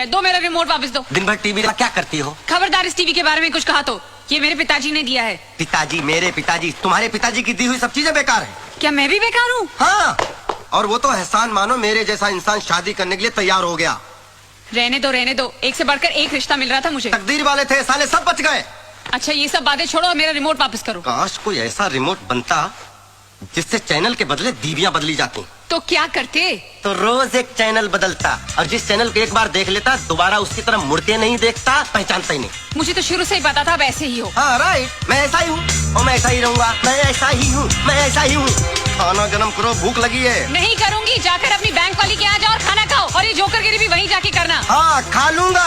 दो मेरा रिमोट वापस दो। दिन भर टीवी क्या करती हो? खबरदार इस टीवी के बारे में कुछ कहा तो ये मेरे पिताजी ने दिया है। पिताजी? मेरे पिताजी? तुम्हारे पिताजी की दी हुई सब चीजें बेकार है। क्या मैं भी बेकार हूँ? हाँ, और वो तो एहसान मानो मेरे जैसा इंसान शादी करने के लिए तैयार हो गया। रहने दो, एक से बढ़कर एक रिश्ता मिल रहा था मुझे। तकदीर वाले थे, साले सब बच गए। अच्छा ये सब बातें छोड़ो और मेरा रिमोट वापस करो। काश कोई ऐसा रिमोट बनता जिससे चैनल के बदले बीवियां बदली जाती। तो क्या करते? तो रोज एक चैनल बदलता, और जिस चैनल को एक बार देख लेता दोबारा उसकी तरफ मुड़ के नहीं देखता, पहचानता ही नहीं। मुझे तो शुरू से ही पता था वैसे ही हो। हाँ राइट, मैं ऐसा ही हूँ और मैं ऐसा ही रहूंगा। मैं ऐसा ही हूँ, मैं ऐसा ही हूँ। खाना गरम करो, भूख लगी है। नहीं करूँगी, जाकर अपनी बैंक वाली के यहाँ जाओ और खाना खाओ, और ये जोकरगिरी भी वहीं जाके करना। हाँ खा लूंगा,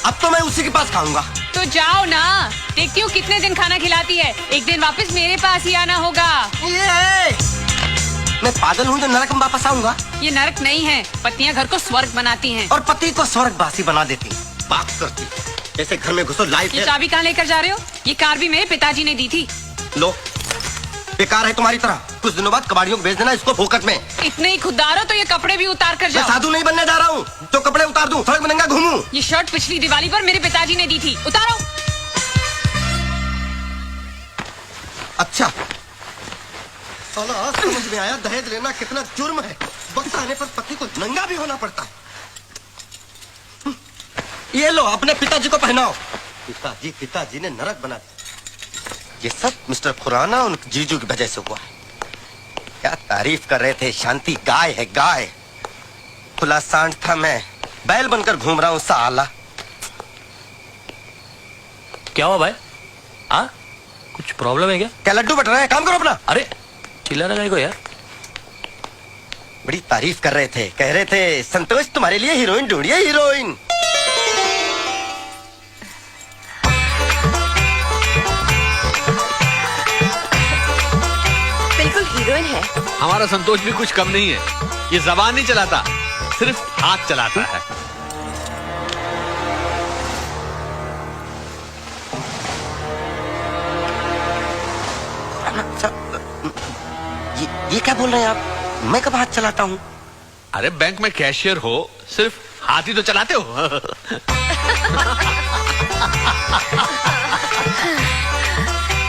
अब तो मैं उसी के पास खाऊंगा। तो जाओ ना, देखती हूँ कितने दिन खाना खिलाती है। एक दिन वापस मेरे पास ही आना होगा। मैं पागल हूँ जो नरक में वापस आऊंगा? ये नरक नहीं है, पत्नियां घर को स्वर्ग बनाती हैं। और पति को स्वर्गवासी बना देती, बात करती जैसे घर में घुसो लाइट। ये चाबी कहाँ लेकर जा रहे हो? ये कार भी मेरे पिताजी ने दी थी। लो, बेकार है तुम्हारी तरह। कुछ दिनों बाद कबाड़ियों को भेज देना इसको फोकट में। इतने ही खुददार हो तो ये कपड़े भी उतार कर जाओ। मैं साधु नहीं बनने जा रहा हूँ जो कपड़े उतार दूं, सड़क में नंगा घूमूं। ये शर्ट पिछली दिवाली पर मेरे पिताजी ने दी थी, उतारो। अच्छा साला आज समझ में आया दहेज लेना कितना जुर्म है। वक्त आने पर पति को नंगा भी होना पड़ता है। ये लो अपने पिताजी को पहनाओ। पिताजी ने नरक बना दिया। ये सब मिस्टर खुराना उन जीजू की वजह से हुआ है। क्या तारीफ कर रहे थे, शांति गाय है गाय। खुला सांड था, मैं बैल बनकर घूम रहा हूँ साला। क्या हुआ भाई? हाँ कुछ प्रॉब्लम है क्या? क्या लड्डू बट रहा है? काम करो अपना। अरे चिल्लाना काहे को यार? बड़ी तारीफ कर रहे थे, कह रहे थे संतोष तुम्हारे लिए हीरोइन ढूंढिए, हीरोइन। बिल्कुल हीरोइन है। हमारा संतोष भी कुछ कम नहीं है। ये जबान नहीं चलाता, सिर्फ हाथ चलाता है। ये क्या बोल रहे हैं आप? मैं कब हाथ चलाता हूँ? अरे बैंक में कैशियर हो, सिर्फ हाथ ही तो चलाते हो।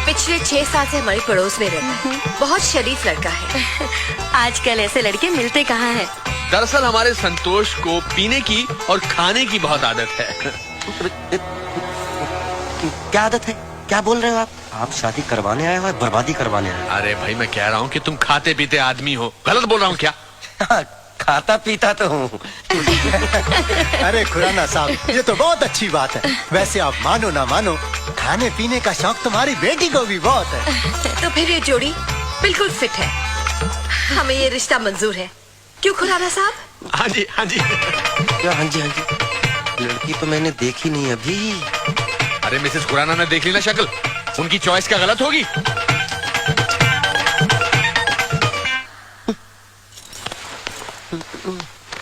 पिछले 6 साल से हमारे पड़ोस में रहता है। बहुत शरीफ लड़का है। आजकल ऐसे लड़के मिलते कहाँ हैं? दरअसल हमारे संतोष को पीने की और खाने की बहुत आदत है। क्या आदत है? क्या बोल रहे हो आप? आप शादी करवाने आए हो, बर्बादी करवाने आए हो? अरे भाई मैं कह रहा हूँ कि तुम खाते पीते आदमी हो। गलत बोल रहा हूँ क्या? खाता पीता तो हूँ। अरे खुराना साहब, ये तो बहुत अच्छी बात है। वैसे आप मानो ना मानो, खाने पीने का शौक तुम्हारी बेटी को भी बहुत है। तो फिर ये जोड़ी बिल्कुल फिट है। हमें ये रिश्ता मंजूर है, क्यों खुराना साहब? हाँ जी हाँ जी। क्या हाँ जी हाँ जी? लड़की तो मैंने देखी नहीं अभी। अरे मिसेस खुराना ने देख ली ना शक्ल, उनकी चॉइस क्या गलत होगी?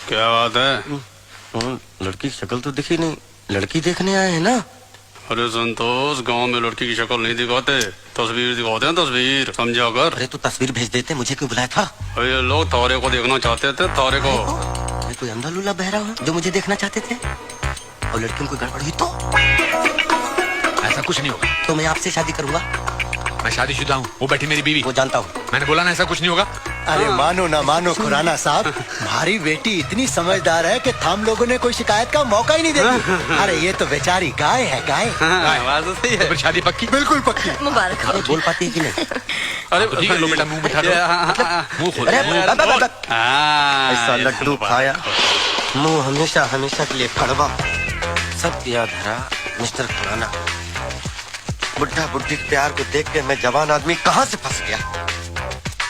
क्या बात है? लड़की की शक्ल तो दिखी नहीं। लड़की देखने आए हैं ना? अरे संतोष, गांव में लड़की की शक्ल नहीं दिखाते, तस्वीर दिखाते हैं, तस्वीर समझा कर। अरे तो तस्वीर भेज देते, मुझे क्यों बुलाया था? अरे ये लोग तारे को देखना चाहते थे, तारे को। मैं कोई अंधा लूला बहरा हूँ जो मुझे देखना चाहते थे? और लड़की में कोई गड़बड़ हुई तो? ऐसा कुछ नहीं होगा। तो मैं आपसे शादी करूंगा। मैं शादीशुदा हूँ, वो बैठी मेरी बीवी। वो जानता हूँ। मैंने बोला ना ऐसा कुछ नहीं होगा। अरे मानो ना मानो खुराना साहब, हमारी बेटी इतनी समझदार है कि हम लोगों ने कोई शिकायत का मौका ही नहीं देती। अरे ये तो बेचारी गाय है, गाय। बात तो सही है। फिर शादी पक्की? बिल्कुल पक्की। मुबारक हो। अरे बोल पाती है कि नहीं? अरे ठीक है, लो बेटा मुंह बिठा दो। मुंह खोलो। ऐसा लड्डू खाया, मुंह हमेशा हमेशा के लिए फड़वा। सब याद धरा मिस्टर खुराना। बुढ़ा बुढ़ी के प्यार को देख के मैं जवान आदमी कहाँ से फंस गया।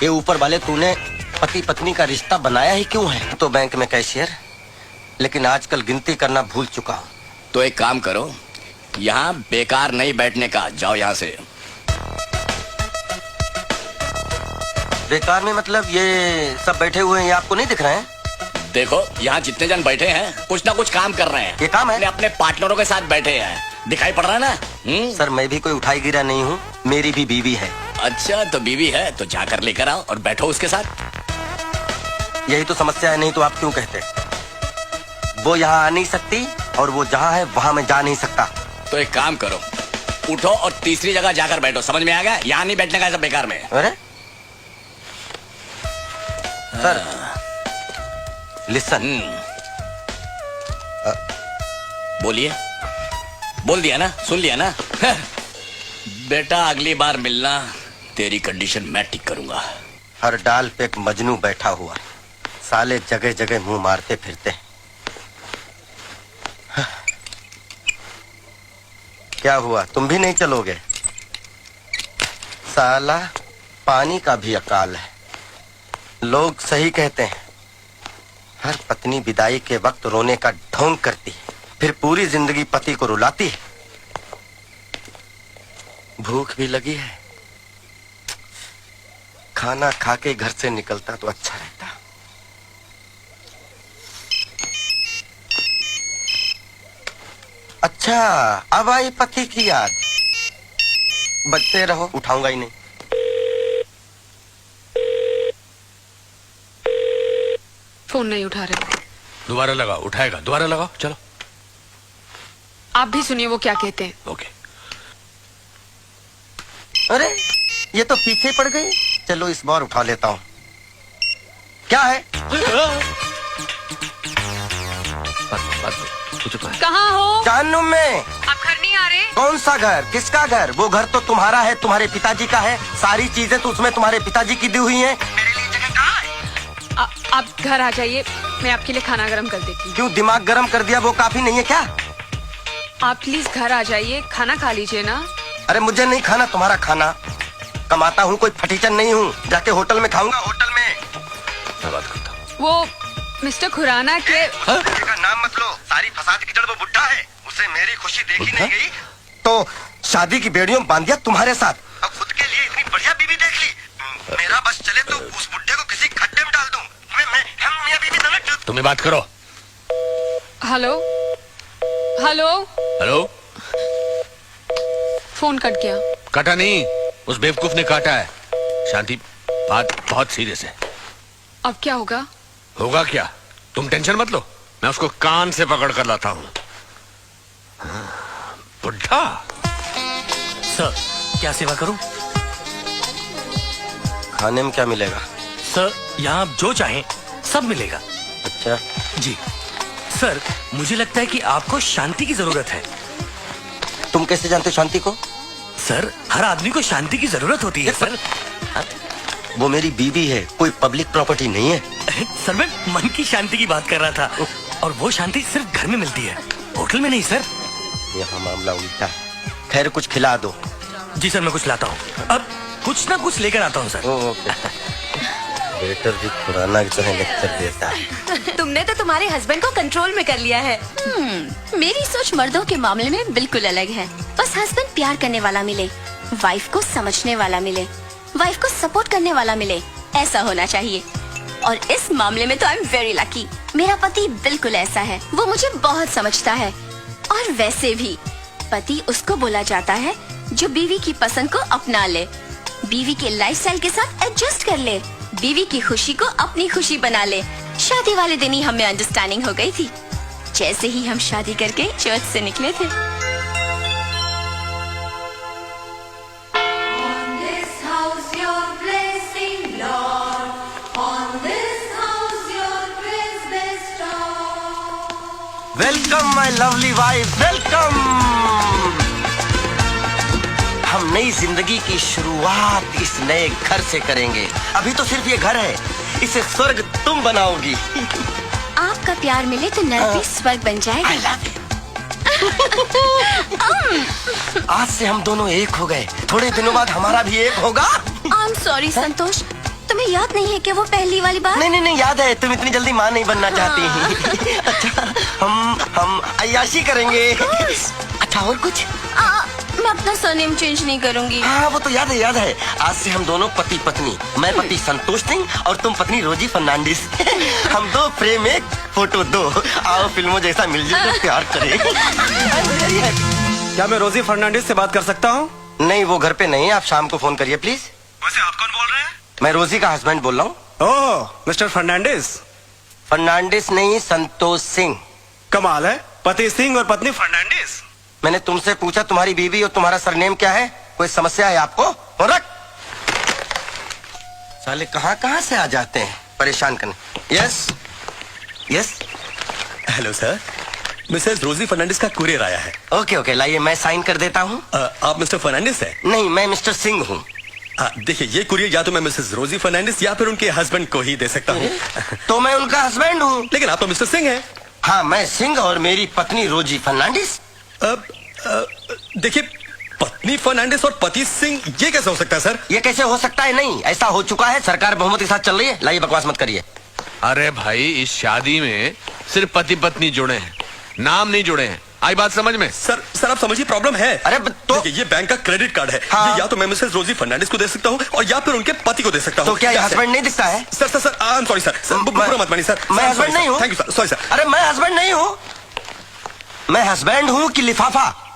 ये ऊपर वाले तूने पति पत्नी का रिश्ता बनाया ही क्यों है? तो बैंक में कैशियर, लेकिन आजकल गिनती करना भूल चुका हूँ। तो एक काम करो, यहाँ बेकार नहीं बैठने का, जाओ यहाँ से। बेकार में मतलब ये सब बैठे हुए हैं, ये आपको नहीं दिख रहे हैं? देखो यहाँ जितने जन बैठे हैं कुछ ना कुछ काम कर रहे हैं। ये काम है? अपने पार्टनरों के साथ बैठे हैं, दिखाई पड़ रहा है ना? सर मैं भी कोई उठाई गिरा नहीं हूँ, मेरी भी बीवी है। अच्छा तो बीवी है तो जाकर लेकर आओ और बैठो उसके साथ। यही तो समस्या है, नहीं तो आप क्यों कहते? वो यहाँ आ नहीं सकती और वो जहाँ है वहाँ मैं जा नहीं सकता। तो एक काम करो, उठो और तीसरी जगह जाकर बैठो। समझ में आ गया? यहाँ नहीं बैठने का, सब बेकार में। अरे सर लिसन। बोलिए। बोल दिया ना, सुन लिया ना? बेटा अगली बार मिलना, तेरी कंडीशन मैं ठीक करूंगा। हर डाल पे एक मजनू बैठा हुआ, साले जगह जगह मुंह मारते फिरते। क्या हुआ, तुम भी नहीं चलोगे? साला पानी का भी अकाल है। लोग सही कहते हैं, हर पत्नी विदाई के वक्त रोने का ढोंग करती है, फिर पूरी जिंदगी पति को रुलाती है। भूख भी लगी है, खाना खा के घर से निकलता तो अच्छा रहता। अच्छा, अब आई पति की याद। बजते रहो, उठाऊंगा ही नहीं। फोन नहीं उठा रहे। दोबारा लगाओ, उठाएगा। दोबारा लगाओ, चलो। आप भी सुनिए वो क्या कहते हैं। ओके। अरे ये तो पीछे पड़ गई। चलो इस बार उठा लेता हूँ। क्या है? कहाँ हो? जानू में। आप घर नहीं आ रहे? कौन सा घर? किसका घर? वो घर तो तुम्हारा है, तुम्हारे पिताजी का है। सारी चीजें तो उसमें तुम्हारे पिताजी की दी हुई हैं। मेरे लिए जगह कहाँ है? आप घर आ जाइए, मैं आपके लिए खाना गर्म कर देती हूँ। क्यों दिमाग गर्म कर दिया, वो काफी नहीं है क्या? आप प्लीज घर आ जाइए, खाना खा लीजिए ना। अरे मुझे नहीं खाना तुम्हारा खाना। कमाता हूँ, कोई फटीचन नहीं हूँ। जाके होटल में खाऊंगा, होटल में। मैं बात करता हूँ। वो मिस्टर खुराना के का नाम मत लो, सारी फसाद की जड़ वो बुड्ढा है। उसे मेरी खुशी देखी नहीं गई तो शादी की बेड़ियों बांध दिया तुम्हारे साथ। अब खुद के लिए इतनी बढ़िया बीवी देख ली। मेरा बस चले तो उस बुड्ढे को किसी खड्डे में डाल दूं। हम मियां बीवी दोनों। तुम्हें बात करो। Hello hello hello. Phone cut गया। काटा नहीं, उस बेवकूफ ने काटा है। शांति, बात बहुत सीरियस है। अब क्या होगा? होगा क्या, तुम टेंशन मत लो, मैं उसको कान से पकड़ कर लाता हूँ। बुढ़ा। सर क्या सेवा करूं? खाने में क्या मिलेगा? सर यहाँ आप जो चाहें सब मिलेगा। अच्छा जी सर, मुझे लगता है कि आपको शांति की जरूरत है। तुम कैसे जानते हो शांति को? सर हर आदमी को शांति की जरूरत होती है सर। वो मेरी बीवी है, कोई पब्लिक प्रॉपर्टी नहीं है। सर मैं मन की शांति की बात कर रहा था, और वो शांति सिर्फ घर में मिलती है, होटल में नहीं सर। यहाँ मामला उल्टा है। खैर कुछ खिला दो। जी सर मैं कुछ लाता हूँ, अब कुछ ना कुछ लेकर आता हूँ सर। ओके। वेटर भी खुराना की तरह लेक्चर देता है। तुमने तो तुम्हारे हस्बैंड को कंट्रोल में कर लिया है। मेरी सोच मर्दों के मामले में बिल्कुल अलग है। बस हस्बैंड प्यार करने वाला मिले, वाइफ को समझने वाला मिले, वाइफ को सपोर्ट करने वाला मिले, ऐसा होना चाहिए। और इस मामले में तो आई एम वेरी लकी। मेरा पति बिल्कुल ऐसा है, वो मुझे बहुत समझता है। और वैसे भी पति उसको बोला जाता है जो बीवी की पसंद को अपना ले, बीवी के लाइफस्टाइल के साथ एडजस्ट कर ले, बीवी की खुशी को अपनी खुशी बना ले। शादी वाले दिन ही हमें अंडरस्टैंडिंग हो गई थी, जैसे ही हम शादी करके चर्च से निकले थे। Welcome my lovely wife, welcome. हम नई जिंदगी की शुरुआत इस नए घर से करेंगे। अभी तो सिर्फ ये घर है, इसे स्वर्ग तुम बनाओगी। आपका प्यार मिले तो नर्क भी स्वर्ग बन जाएगा। I love you। आज से हम दोनों एक हो गए, थोड़े दिनों बाद हमारा भी एक होगा। आई एम सॉरी संतोष, तुम्हें याद नहीं है कि वो पहली वाली बात? नहीं याद है, तुम इतनी जल्दी माँ नहीं बनना चाहती। अच्छा हम अय्याशी करेंगे। अच्छा और कुछ? मैं अपना सरनेम चेंज नहीं करूंगी। हाँ वो तो याद है। आज से हम दोनों पति पत्नी, मैं पति संतोष सिंह और तुम पत्नी रोजी फर्नांडिस। हम दो प्रेम एक फोटो दो, आओ फिल्मों जैसा मिलजुल कर प्यार करें। क्या मैं रोजी फर्नांडिस से बात कर सकता हूँ? नहीं वो घर पे नहीं है, आप शाम को फोन करिए प्लीज। वैसे आप कौन बोल रहे हैं? मैं रोजी का हस्बैंड बोल रहा हूँ। ओह मिस्टर फर्नांडिस। फर्नांडिस नहीं, संतोष सिंह। कमाल है, पति सिंह और पत्नी फर्नांडिस। मैंने तुमसे पूछा तुम्हारी बीवी और तुम्हारा सरनेम क्या है? कोई समस्या है आपको? हो रख। साले कहाँ कहाँ से आ जाते हैं परेशान करने। Yes yes. Hello sir, Mrs रोजी फर्नांडिस का कुरियर आया है। ओके ओके, लाइए मैं साइन कर देता हूँ। आप मिस्टर फर्नांडिस है? नहीं, मैं मिस्टर सिंह हूँ। देखिए, ये कुरियर या तो मैं मिसेस रोजी फर्नांडिस या फिर उनके हस्बैंड को ही दे सकता हूँ। तो मैं उनका हस्बैंड हूँ। लेकिन आप तो मिस्टर सिंह हैं। हाँ, मैं सिंह और मेरी पत्नी रोजी फर्नांडिस। देखिए, पत्नी फर्नांडिस और पति सिंह, ये कैसे हो सकता है सर? ये कैसे हो सकता है? नहीं, ऐसा हो चुका है। सरकार बहुमत के साथ चल रही है। लाइए, बकवास मत करिए। अरे भाई, इस शादी में सिर्फ पति पत्नी जुड़े हैं, नाम नहीं जुड़े हैं। आई बात समझ में? सर आप समझिए, प्रॉब्लम है। अरे तो देखिए, ये बैंक का क्रेडिट कार्ड है। हाँ। ये या तो मैं मिसेस रोजी फर्नांडिस को दे सकता हूँ और या फिर उनके पति को दे सकता हूँ। तो क्या ये हस्बैंड नहीं दिखता है? Sir I am sorry sir, बुरा मत मानिए सर। मैं हस्बैंड नहीं हूँ। Thank you sir, sorry sir. अरे मैं हस्बैंड नहीं हूँ। मैं हस्बैंड हूँ कि लिफाफा?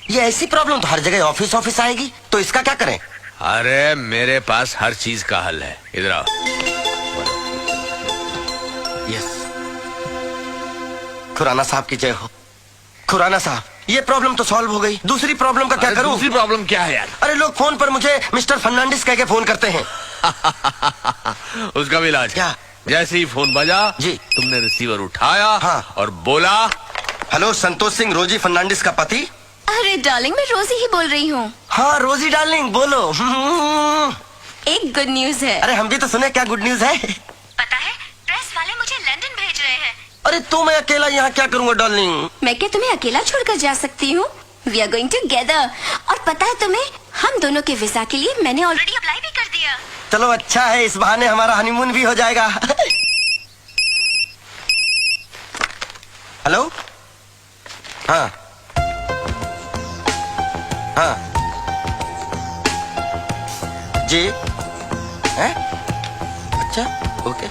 ये ऐसी प्रॉब्लम तो हर जगह ऑफिस ऑफिस आएगी, तो इसका क्या करें? अरे मेरे पास हर चीज का हल है, इधर आओ। यस, खुराना साहब की जय हो। खुराना साहब, ये प्रॉब्लम तो सॉल्व हो गई। दूसरी प्रॉब्लम का क्या करूं? दूसरी प्रॉब्लम क्या है यार? अरे लोग फोन पर मुझे मिस्टर फर्नांडिस कह के फोन करते हैं। उसका भी इलाज क्या? जैसे ही फोन बजा जी, तुमने रिसीवर उठाया। हाँ। और बोला, हेलो, संतोष सिंह, रोजी फर्नांडिस का पति। अरे डार्लिंग, मैं रोजी ही बोल रही हूँ। हाँ रोजी डार्लिंग, बोलो। एक गुड न्यूज है। अरे हम भी तो सुने, क्या गुड न्यूज है? पता है, प्रेस वाले मुझे लंदन भेज रहे हैं। अरे तो मैं अकेला यहाँ क्या करूँगा डार्लिंग? मैं क्या तुम्हें अकेला छोड़कर जा सकती हूँ? We are going together. और पता है तुम्हें, हम दोनों के वीजा के लिए मैंने ऑलरेडी अप्लाई भी कर दिया। चलो अच्छा है, इस बहाने हमारा हनीमून भी हो जाएगा। हेलो, हाँ हाँ जी, हैं? अच्छा ओके।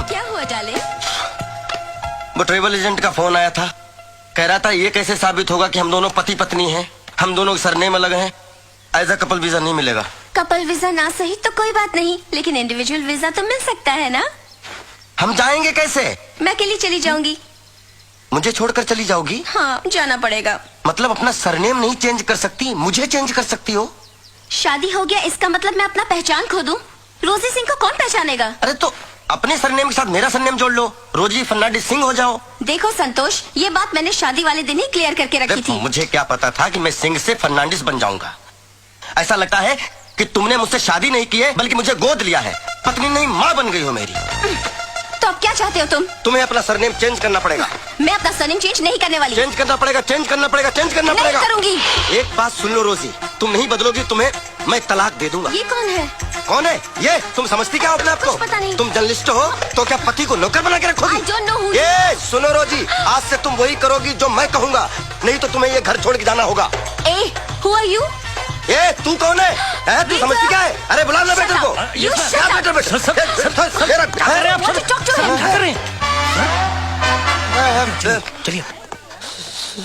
क्या हुआ डार्लिंग? वो ट्रेवल एजेंट का फोन आया था, कह रहा था ये कैसे साबित होगा कि हम दोनों पति पत्नी हैं, हम दोनों के सरनेम अलग हैं, एज अ कपल वीजा नहीं मिलेगा। कपल वीजा ना सही तो कोई बात नहीं, लेकिन इंडिविजुअल वीजा तो मिल सकता है ना? हम जाएंगे कैसे? मैं अकेली चली जाऊंगी। मुझे छोड़कर चली जाओगी? हाँ, जाना पड़ेगा। मतलब अपना सरनेम नहीं चेंज कर सकती, मुझे चेंज कर सकती हो? शादी हो गया इसका मतलब मैं अपना पहचान खो दूं? रोजी सिंह को कौन पहचानेगा? अरे तो अपने सरनेम के साथ मेरा सरनेम जोड़ लो, रोजी फर्नांडिस सिंह हो जाओ। देखो संतोष, ये बात मैंने शादी वाले दिन ही क्लियर करके रखी थी। मुझे क्या पता था कि मैं सिंह से फर्नांडिस बन जाऊंगा। ऐसा लगता है कि तुमने मुझसे शादी नहीं की है, बल्कि मुझे गोद लिया है। पत्नी नहीं, माँ बन गई हो मेरी। तो अब क्या चाहते हो तुम? तुम्हें अपना सरनेम चेंज करना पड़ेगा। मैं अपना सरनेम चेंज नहीं करने वाली। चेंज करना पड़ेगा, चेंज करना पड़ेगा, चेंज करना नहीं पड़ेगा। करूंगी। एक बात सुन लो रोजी, तुम नहीं बदलोगी, तुम्हें मैं तलाक दे दूंगा। ये कौन है? कौन है ये? तुम समझती क्या हो अपने आप को? पता नहीं। तुम जर्नलिस्ट हो तो क्या पति को नौकर बना के रखोगी? I don't know who- ये सुनो रोजी, आज से तुम वही करोगी जो मैं कहूंगा, नहीं तो तुम्हें ये घर छोड़ के जाना होगा। ए, who are you? ये तू कौन है? तू समझती क्या है? अरे बुला लो बेटर को। You shut up. Better better. Want to talk to him? क्या कर रहे हैं? चलिए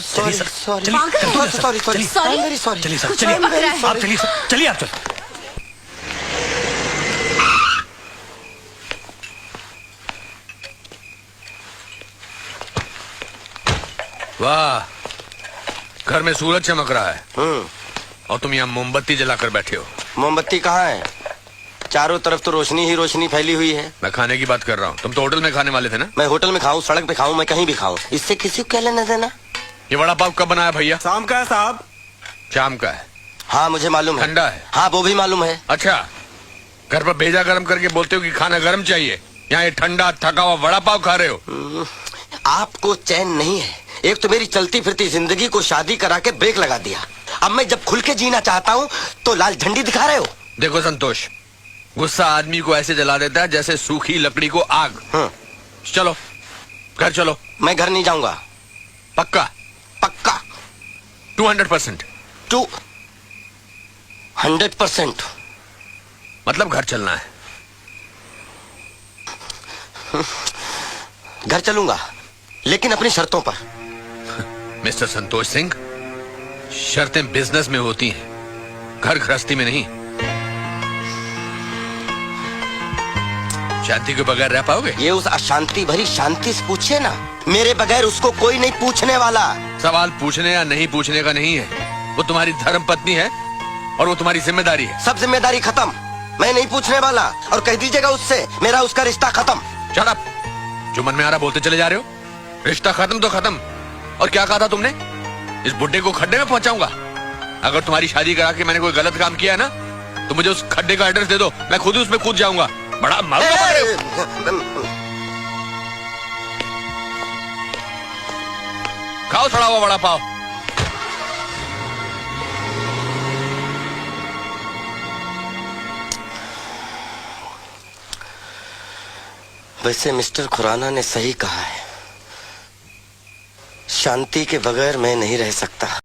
sorry sorry sorry sorry Sorry? Very sorry. चलिए सर, कुछ चलिए और पकड़ा है। आप चलिए सर, चलिए आप चलिए। वाह, घर में सूरज चमक रहा है और तुम यहाँ मोमबत्ती जलाकर बैठे हो। मोमबत्ती कहाँ है? चारों तरफ तो रोशनी ही रोशनी फैली हुई है। मैं खाने की बात कर रहा हूँ, तुम तो होटल में खाने वाले थे ना? मैं होटल में खाऊं, सड़क पे खाऊं, मैं कहीं भी खाऊं, इससे किसी को क्या लेना देना? ये वड़ा पाव कब बनाया भैया? शाम का है साहब। शाम का है? हाँ मुझे मालूम है। ठंडा है? हाँ वो भी मालूम है। अच्छा, घर पर भेजा गरम करके बोलते हो कि खाना गरम चाहिए, यहाँ ये ठंडा थका हुआ वड़ा पाव खा रहे हो। आपको चैन नहीं है। एक तो मेरी चलती फिरती जिंदगी को शादी करा के ब्रेक लगा दिया, अब मैं जब खुल के जीना चाहता हूँ तो लाल झंडी दिखा रहे हो। देखो संतोष, गुस्सा आदमी को ऐसे जला देता है जैसे सूखी लकड़ी को आग। चलो घर चलो। मैं घर नहीं जाऊंगा। पक्का? पक्का 200%। 200%। मतलब घर चलना है? घर चलूंगा, लेकिन अपनी शर्तों पर। मिस्टर संतोष सिंह, शर्तें बिजनेस में होती हैं, घर गृहस्थी में नहीं। शांति के बगैर रह पाओगे? ये उस अशांति भरी शांति से पूछिए ना, मेरे बगैर उसको कोई नहीं पूछने वाला। सवाल पूछने या नहीं पूछने का नहीं है, वो तुम्हारी धर्म पत्नी है और वो तुम्हारी जिम्मेदारी है। सब जिम्मेदारी खत्म, मैं नहीं पूछने वाला। और कह दीजिएगा उससे मेरा उसका रिश्ता खत्म। शट अप, जो मन में आ रहा बोलते चले जा रहे हो। रिश्ता खत्म तो खत्म। और क्या कहा था तुमने? इस बुड्ढे को खड्डे में पहुंचाऊंगा। अगर तुम्हारी शादी करा के मैंने कोई गलत काम किया है ना, तो मुझे उस खड्डे का एड्रेस दे दो, मैं खुद ही उसमें कूद जाऊंगा। बड़ा माल पकड़ रहे हो। खाओ सड़ा हुआ वड़ा पाव। वैसे मिस्टर खुराना ने सही कहा है, शांति के बगैर मैं नहीं रह सकता।